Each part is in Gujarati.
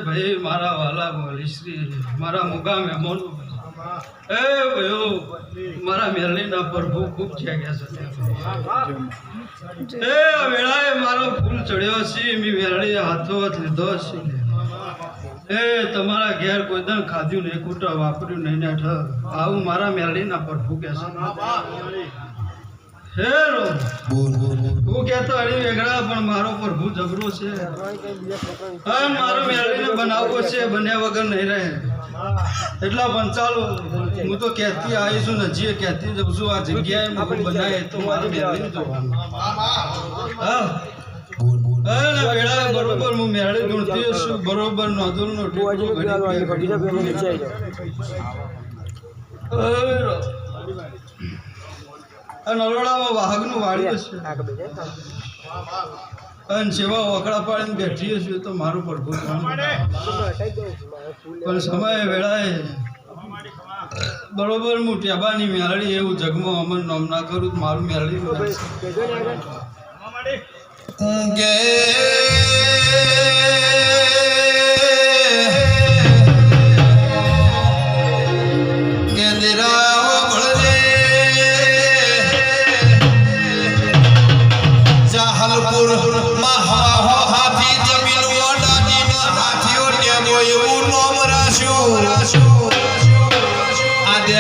भाई मारा वाला बोली श्री मारा मुगा में मोन ए भयो मारा मेरली ना प्रभु खूब छे गया ए वेळाए मारो फूल चढ़्यो सी मी मेरली हाथो हाथ लीधो सी ए તમારા ઘેર કોઈ દન ખાધ્યું ને કુટા વાપર્યું નહીં ને ઠ આવું મારા મેરલી ના પ્રભુ કે છે હેરો હું કહેતો અડી વેગડા પણ મારો પ્રભુ જબરો છે હા મારો મેરડીને બનાવવો છે બન્યા વગર નહીં રહે એટલા પણ ચાલો હું તો કહેતી આવી છું નજીએ કહેતી જઉં છું આ જગ્યાએ હું બનાવે તો મારી મેરડીને જોવાનું હા વેળા બરોબર હું મેરડી ગુણતી છું બરોબર નોંધું નો ટેકો નરોડામાં વાહકનું વાળ્યું છે અને સેવા વખડા પાડીને બેઠી છે તો મારું પ્રભુ પણ સમય વેળાએ બરોબર હું ટેબાની મેરડી એવું જગમાં અમર નામ ના કરું તો મારું મેરડી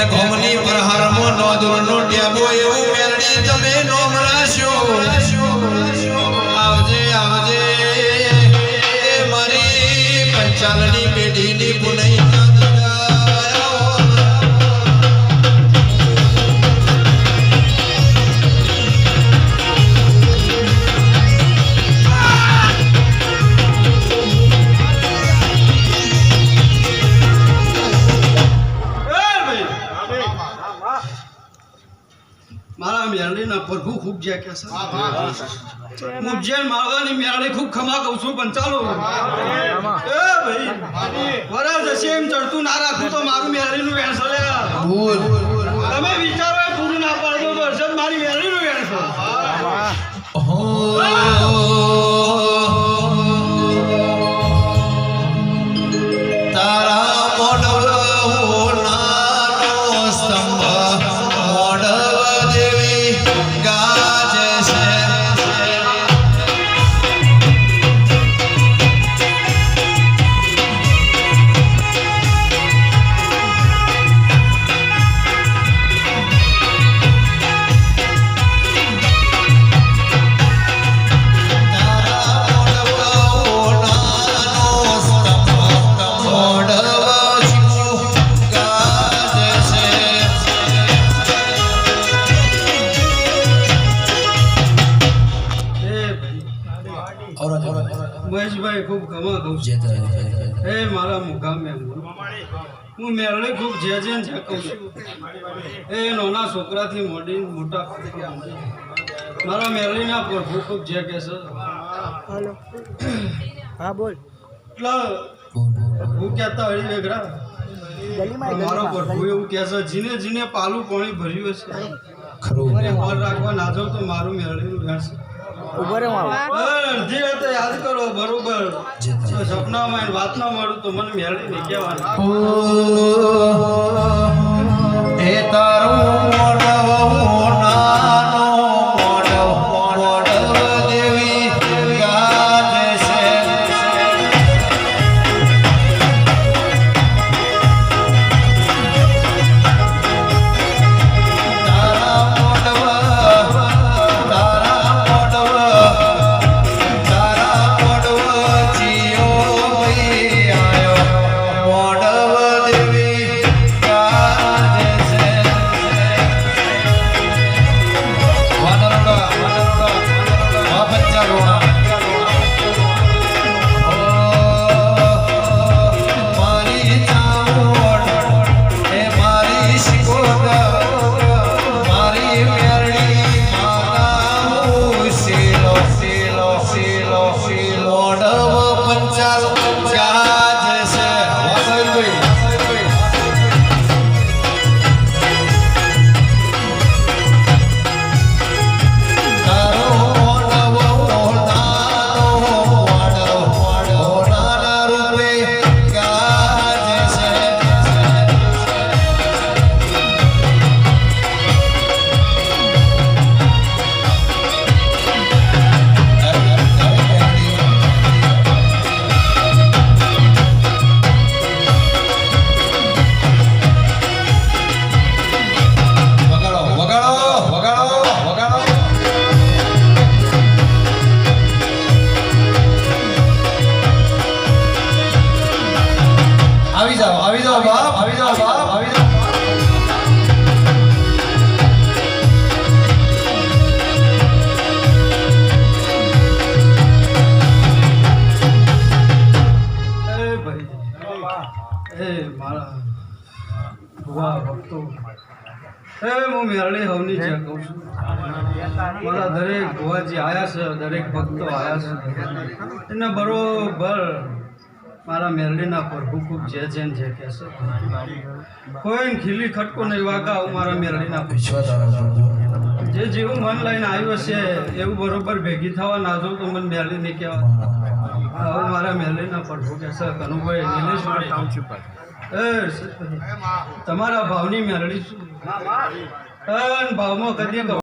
ઘોમની પર હરમો નો દુરનો ટેબો એવું મેરડી તમે નોમ રાશો આવજે આવજે મારી પંચાલની પેઢીની પુનઈ प्रभु खूब जय कैसा मुझे मारवानी मेरे खूब खमा कहूं છું પણ ચાલો એ ભાઈ વરા જશે એમ ચડતું ના રાખું તો મારું મેરડીનું વેણસ લે ભૂલ તમે વિચારો એ પૂરું ના પાડો તો હર્ષદ મારી મેરડીનું વેણસ કનુભાઈ ખૂબ ખમા કહું જે છું તારે એ મારા મુકામે હું મેળવી ખૂબ જે કહું છું એ નાના છોકરાથી મોડી મોટા મારા મેળવીના પ્રભુ ખૂબ જે કહે છે હા બોલ એટલે હું કહેતા હરી વેગરા મારો પ્રભુ એવું કહે છે જીને જીને પાલું પાણી ભર્યું હશે ખરું મને બર રાખવા ના જાવ તો મારું મેળવીનું ઘાસ ઉભો રહે માવો અડધી રાતે યાદ કરો બરોબર જે તારે સપનામાં એને વાત ના મળું તો મને મેળવીને કહેવાનું એ તારું મોઢવ નાનો મોઢવ દેવી ગાજે છે તારા મોઢવ જીઓ ભાઈ આયો મોઢવ દેવી ગાજે છે વાનરડા પંચાગોણા મારી ચાવડ એ મારી શિકોદર મારી મેરડી માતા શીલો શીલો શીલો શીલો મોઢવ પંચાલ ગાજે છે વાસણભાઈ તારો મોઢવ નાના રૂપે ગાજે છે વગાડો વગાડો વગાડો વગાડો આવી જાઓ બાપ આવી જાઓ બાપ આવી જાઓ એ ભાઈ એ મારા ભુવા ભક્તો એ હું મેરળી હવની જે કહું છું મારા દરેક ભુવાજી આયા છે દરેક ભક્તો આયા છે એને બરોબર મારા મેરડીના પ્રભુ ખૂબ જે છે ને જે કહે છે કોઈ ખીલી ખટકો નહીં વાગા હું મારા મેરડીના વિશ્વ તારા પ્રભુ જે જેવું મન લઈને આવ્યું હશે એવું બરોબર ભેગી થવા ના જાઉં તો મને મેરડી નહીં કહેવા હવે મારા મેરડીના પ્રભુ કહે છે કનુભાઈ નિલેશભાઈ તમારા ભાવની મેરડી છું ભાવમાં કદી